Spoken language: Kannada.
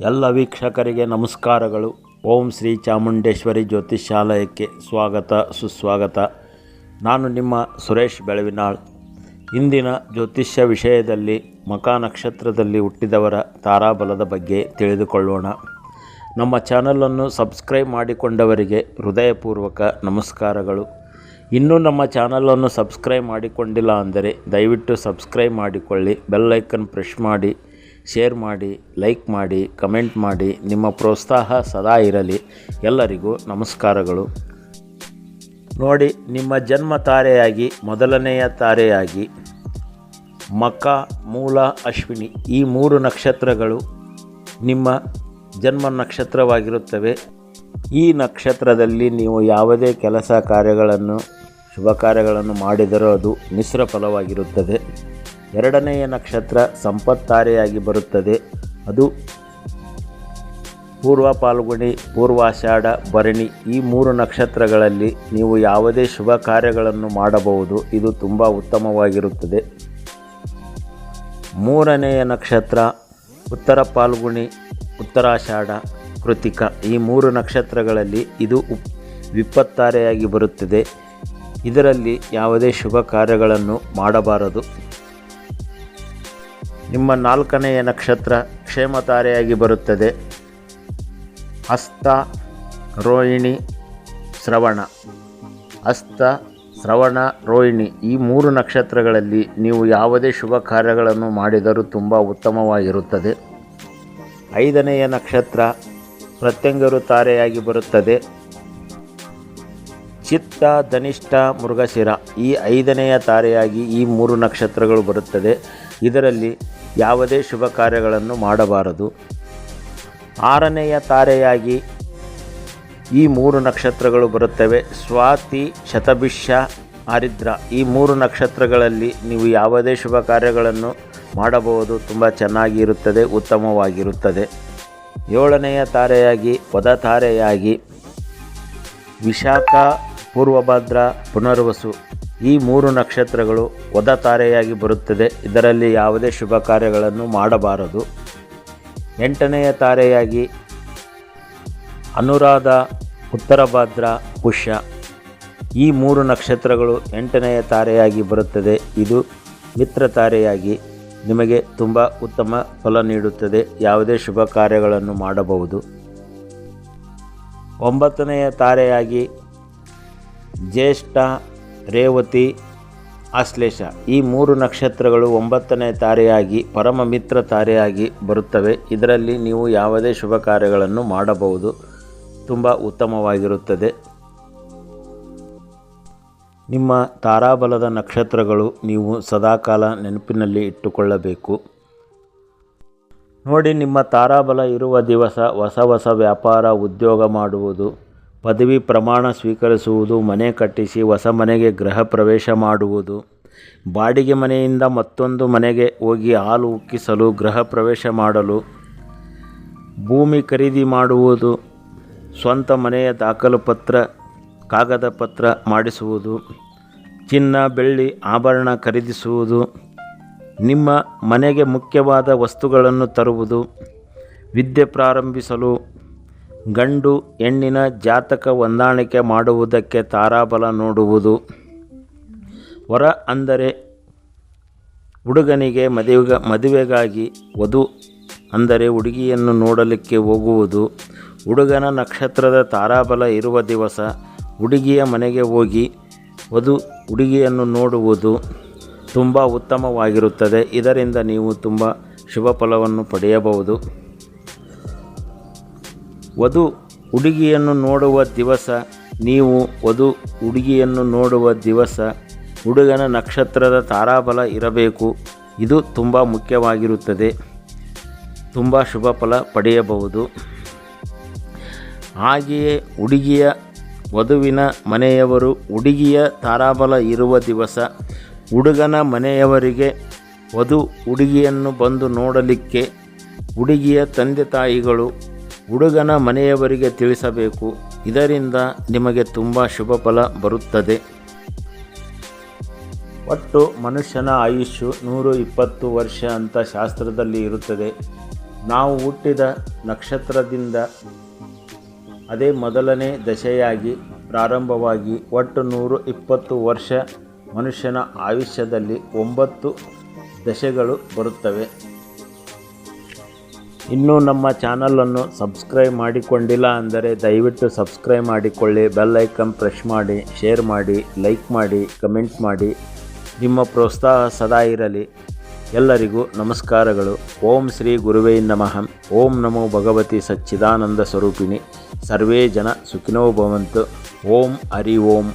ಎಲ್ಲ ವೀಕ್ಷಕರಿಗೆ ನಮಸ್ಕಾರಗಳು. ಓಂ ಶ್ರೀ ಚಾಮುಂಡೇಶ್ವರಿ ಜ್ಯೋತಿಷ್ಯಾಲಯಕ್ಕೆ ಸ್ವಾಗತ ಸುಸ್ವಾಗತ. ನಾನು ನಿಮ್ಮ ಸುರೇಶ್ ಬೆಳವಿನಾಳ್. ಇಂದಿನ ಜ್ಯೋತಿಷ್ಯ ವಿಷಯದಲ್ಲಿ ಮಖಾ ನಕ್ಷತ್ರದಲ್ಲಿ ಹುಟ್ಟಿದವರ ತಾರಾಬಲದ ಬಗ್ಗೆ ತಿಳಿದುಕೊಳ್ಳೋಣ. ನಮ್ಮ ಚಾನಲನ್ನು ಸಬ್ಸ್ಕ್ರೈಬ್ ಮಾಡಿಕೊಂಡವರಿಗೆ ಹೃದಯಪೂರ್ವಕ ನಮಸ್ಕಾರಗಳು. ಇನ್ನೂ ನಮ್ಮ ಚಾನಲನ್ನು ಸಬ್ಸ್ಕ್ರೈಬ್ ಮಾಡಿಕೊಂಡಿಲ್ಲ ಅಂದರೆ ದಯವಿಟ್ಟು ಸಬ್ಸ್ಕ್ರೈಬ್ ಮಾಡಿಕೊಳ್ಳಿ. ಬೆಲ್ ಐಕನ್ ಪ್ರೆಸ್ ಮಾಡಿ, ಶೇರ್ ಮಾಡಿ, ಲೈಕ್ ಮಾಡಿ, ಕಮೆಂಟ್ ಮಾಡಿ. ನಿಮ್ಮ ಪ್ರೋತ್ಸಾಹ ಸದಾ ಇರಲಿ. ಎಲ್ಲರಿಗೂ ನಮಸ್ಕಾರಗಳು. ನೋಡಿ, ನಿಮ್ಮ ಜನ್ಮ ತಾರೆಯಾಗಿ ಮೊದಲನೆಯ ತಾರೆಯಾಗಿ ಮಖ, ಮೂಲ, ಅಶ್ವಿನಿ ಈ ಮೂರು ನಕ್ಷತ್ರಗಳು ನಿಮ್ಮ ಜನ್ಮ ನಕ್ಷತ್ರವಾಗಿರುತ್ತವೆ. ಈ ನಕ್ಷತ್ರದಲ್ಲಿ ನೀವು ಯಾವುದೇ ಕೆಲಸ ಕಾರ್ಯಗಳನ್ನು ಶುಭ ಕಾರ್ಯಗಳನ್ನು ಮಾಡಿದರೂ ಅದು ಮಿಶ್ರ ಫಲವಾಗಿರುತ್ತದೆ. ಎರಡನೆಯ ನಕ್ಷತ್ರ ಸಂಪತ್ತಾರೆಯಾಗಿ ಬರುತ್ತದೆ. ಅದು ಪೂರ್ವ ಫಾಲ್ಗುಣಿ, ಪೂರ್ವಾಷಾಢ, ಭರಣಿ ಈ ಮೂರು ನಕ್ಷತ್ರಗಳಲ್ಲಿ ನೀವು ಯಾವುದೇ ಶುಭ ಕಾರ್ಯಗಳನ್ನು ಮಾಡಬಹುದು. ಇದು ತುಂಬ ಉತ್ತಮವಾಗಿರುತ್ತದೆ. ಮೂರನೆಯ ನಕ್ಷತ್ರ ಉತ್ತರ ಫಾಲ್ಗುಣಿ, ಉತ್ತರಾಷಾಢ, ಕೃತಿಕ ಈ ಮೂರು ನಕ್ಷತ್ರಗಳಲ್ಲಿ ಇದು ವಿಪತ್ತಾರೆಯಾಗಿ ಬರುತ್ತದೆ. ಇದರಲ್ಲಿ ಯಾವುದೇ ಶುಭ ಕಾರ್ಯಗಳನ್ನು ಮಾಡಬಾರದು. ನಿಮ್ಮ ನಾಲ್ಕನೆಯ ನಕ್ಷತ್ರ ಕ್ಷೇಮತಾರೆಯಾಗಿ ಬರುತ್ತದೆ. ಹಸ್ತ, ರೋಹಿಣಿ, ಶ್ರವಣ. ಹಸ್ತ, ಶ್ರವಣ, ರೋಹಿಣಿ ಈ ಮೂರು ನಕ್ಷತ್ರಗಳಲ್ಲಿ ನೀವು ಯಾವುದೇ ಶುಭ ಕಾರ್ಯಗಳನ್ನು ಮಾಡಿದರೂ ತುಂಬ ಉತ್ತಮವಾಗಿರುತ್ತದೆ. ಐದನೆಯ ನಕ್ಷತ್ರ ಪ್ರತ್ಯಂಗರು ತಾರೆಯಾಗಿ ಬರುತ್ತದೆ. ಚಿತ್ತ, ಧನಿಷ್ಠ, ಮೃಗಶಿರ ಈ ಐದನೆಯ ತಾರೆಯಾಗಿ ಈ ಮೂರು ನಕ್ಷತ್ರಗಳು ಬರುತ್ತದೆ. ಇದರಲ್ಲಿ ಯಾವುದೇ ಶುಭ ಕಾರ್ಯಗಳನ್ನು ಮಾಡಬಾರದು. ಆರನೆಯ ತಾರೆಯಾಗಿ ಈ ಮೂರು ನಕ್ಷತ್ರಗಳು ಬರುತ್ತವೆ. ಸ್ವಾತಿ, ಶತಭಿಷ, ಆರಿದ್ರ ಈ ಮೂರು ನಕ್ಷತ್ರಗಳಲ್ಲಿ ನೀವು ಯಾವುದೇ ಶುಭ ಕಾರ್ಯಗಳನ್ನು ಮಾಡಬಹುದು. ತುಂಬ ಚೆನ್ನಾಗಿರುತ್ತದೆ, ಉತ್ತಮವಾಗಿರುತ್ತದೆ. ಏಳನೆಯ ತಾರೆಯಾಗಿ ವದ ತಾರೆಯಾಗಿ ವಿಶಾಖ, ಪೂರ್ವಭದ್ರ, ಪುನರ್ವಸು ಈ ಮೂರು ನಕ್ಷತ್ರಗಳು ವದ ತಾರೆಯಾಗಿ ಬರುತ್ತದೆ. ಇದರಲ್ಲಿ ಯಾವುದೇ ಶುಭ ಕಾರ್ಯಗಳನ್ನು ಮಾಡಬಾರದು. ಎಂಟನೆಯ ತಾರೆಯಾಗಿ ಅನುರಾಧ, ಉತ್ತರಭದ್ರ, ಪುಷ್ಯ ಈ ಮೂರು ನಕ್ಷತ್ರಗಳು ಎಂಟನೆಯ ತಾರೆಯಾಗಿ ಬರುತ್ತದೆ. ಇದು ಮಿತ್ರ ತಾರೆಯಾಗಿ ನಿಮಗೆ ತುಂಬ ಉತ್ತಮ ಫಲ ನೀಡುತ್ತದೆ. ಯಾವುದೇ ಶುಭ ಕಾರ್ಯಗಳನ್ನು ಮಾಡಬಹುದು. ಒಂಬತ್ತನೆಯ ತಾರೆಯಾಗಿ ಜ್ಯೇಷ್ಠ, ರೇವತಿ, ಆಶ್ಲೇಷ ಈ ಮೂರು ನಕ್ಷತ್ರಗಳು ಒಂಬತ್ತನೇ ತಾರೆಯಾಗಿ ಪರಮ ಮಿತ್ರ ತಾರೆಯಾಗಿ ಬರುತ್ತವೆ. ಇದರಲ್ಲಿ ನೀವು ಯಾವುದೇ ಶುಭ ಕಾರ್ಯಗಳನ್ನು ಮಾಡಬಹುದು. ತುಂಬ ಉತ್ತಮವಾಗಿರುತ್ತದೆ. ನಿಮ್ಮ ತಾರಾಬಲದ ನಕ್ಷತ್ರಗಳು ನೀವು ಸದಾಕಾಲ ನೆನಪಿನಲ್ಲಿ ಇಟ್ಟುಕೊಳ್ಳಬೇಕು. ನೋಡಿ, ನಿಮ್ಮ ತಾರಾಬಲ ಇರುವ ದಿವಸ ಹೊಸ ವ್ಯಾಪಾರ, ಉದ್ಯೋಗ ಮಾಡುವುದು, ಪದವಿ ಪ್ರಮಾಣ ಸ್ವೀಕರಿಸುವುದು, ಮನೆ ಕಟ್ಟಿಸಿ ಹೊಸ ಮನೆಗೆ ಗೃಹ ಪ್ರವೇಶ ಮಾಡುವುದು, ಬಾಡಿಗೆ ಮನೆಯಿಂದ ಮತ್ತೊಂದು ಮನೆಗೆ ಹೋಗಿ ಹಾಲು ಉಕ್ಕಿಸಲು, ಗೃಹ ಪ್ರವೇಶ ಮಾಡಲು, ಭೂಮಿ ಖರೀದಿ ಮಾಡುವುದು, ಸ್ವಂತ ಮನೆಯ ದಾಖಲು ಪತ್ರ, ಕಾಗದ ಪತ್ರ ಮಾಡಿಸುವುದು, ಚಿನ್ನ ಬೆಳ್ಳಿ ಆಭರಣ ಖರೀದಿಸುವುದು, ನಿಮ್ಮ ಮನೆಗೆ ಮುಖ್ಯವಾದ ವಸ್ತುಗಳನ್ನು ತರುವುದು, ವಿದ್ಯೆ ಪ್ರಾರಂಭಿಸಲು, ಗಂಡು ಹೆಣ್ಣಿನ ಜಾತಕ ಹೊಂದಾಣಿಕೆ ಮಾಡುವುದಕ್ಕೆ ತಾರಾಬಲ ನೋಡುವುದು, ವರ ಅಂದರೆ ಹುಡುಗನಿಗೆ ಮದುವೆಗಾಗಿ ವಧು ಅಂದರೆ ಹುಡುಗಿಯನ್ನು ನೋಡಲಿಕ್ಕೆ ಹೋಗುವುದು, ಹುಡುಗನ ನಕ್ಷತ್ರದ ತಾರಾಬಲ ಇರುವ ದಿವಸ ಹುಡುಗಿಯ ಮನೆಗೆ ಹೋಗಿ ವಧು ಹುಡುಗಿಯನ್ನು ನೋಡುವುದು ತುಂಬ ಉತ್ತಮವಾಗಿರುತ್ತದೆ. ಇದರಿಂದ ನೀವು ತುಂಬ ಶುಭ ಫಲವನ್ನು ಪಡೆಯಬಹುದು. ವಧು ಹುಡುಗಿಯನ್ನು ನೋಡುವ ದಿವಸ ನೀವು ವಧು ಹುಡುಗಿಯನ್ನು ನೋಡುವ ದಿವಸ ಹುಡುಗನ ನಕ್ಷತ್ರದ ತಾರಾಬಲ ಇರಬೇಕು. ಇದು ತುಂಬ ಮುಖ್ಯವಾಗಿರುತ್ತದೆ. ತುಂಬ ಶುಭ ಫಲ ಪಡೆಯಬಹುದು. ಹಾಗೆಯೇ ಹುಡುಗಿಯ ವಧುವಿನ ಮನೆಯವರು ಹುಡುಗಿಯ ತಾರಾಬಲ ಇರುವ ದಿವಸ ಹುಡುಗನ ಮನೆಯವರಿಗೆ ವಧು ಹುಡುಗಿಯನ್ನು ಬಂದು ನೋಡಲಿಕ್ಕೆ ಹುಡುಗಿಯ ತಂದೆ ತಾಯಿಗಳು ಹುಡುಗನ ಮನೆಯವರಿಗೆ ತಿಳಿಸಬೇಕು. ಇದರಿಂದ ನಿಮಗೆ ತುಂಬ ಶುಭ ಫಲ ಬರುತ್ತದೆ. ಒಟ್ಟು ಮನುಷ್ಯನ ಆಯುಷ್ಯು 120 ವರ್ಷ ಅಂತ ಶಾಸ್ತ್ರದಲ್ಲಿ ಇರುತ್ತದೆ. ನಾವು ಹುಟ್ಟಿದ ನಕ್ಷತ್ರದಿಂದ ಅದೇ ಮೊದಲನೇ ದಶೆಯಾಗಿ ಪ್ರಾರಂಭವಾಗಿ ಒಟ್ಟು 120 ವರ್ಷ ಮನುಷ್ಯನ ಆಯುಷ್ಯದಲ್ಲಿ 9 ದಶೆಗಳು ಬರುತ್ತವೆ. ಇನ್ನೂ ನಮ್ಮ ಚಾನಲನ್ನು ಸಬ್ಸ್ಕ್ರೈಬ್ ಮಾಡಿಕೊಂಡಿಲ್ಲ ಅಂದರೆ ದಯವಿಟ್ಟು ಸಬ್ಸ್ಕ್ರೈಬ್ ಮಾಡಿಕೊಳ್ಳಿ. ಬೆಲ್ ಐಕನ್ ಪ್ರೆಸ್ ಮಾಡಿ, ಶೇರ್ ಮಾಡಿ, ಲೈಕ್ ಮಾಡಿ, ಕಮೆಂಟ್ ಮಾಡಿ. ನಿಮ್ಮ ಪ್ರೋತ್ಸಾಹ ಸದಾ ಇರಲಿ. ಎಲ್ಲರಿಗೂ ನಮಸ್ಕಾರಗಳು. ಓಂ ಶ್ರೀ ಗುರುವೇ ನಮಃ. ಓಂ ನಮೋ ಭಗವತಿ ಸಚ್ಚಿದಾನಂದ ಸ್ವರೂಪಿಣಿ. ಸರ್ವೇ ಜನ ಸುಖಿನೋ ಭವಂತು. ಓಂ ಹರಿ ಓಂ.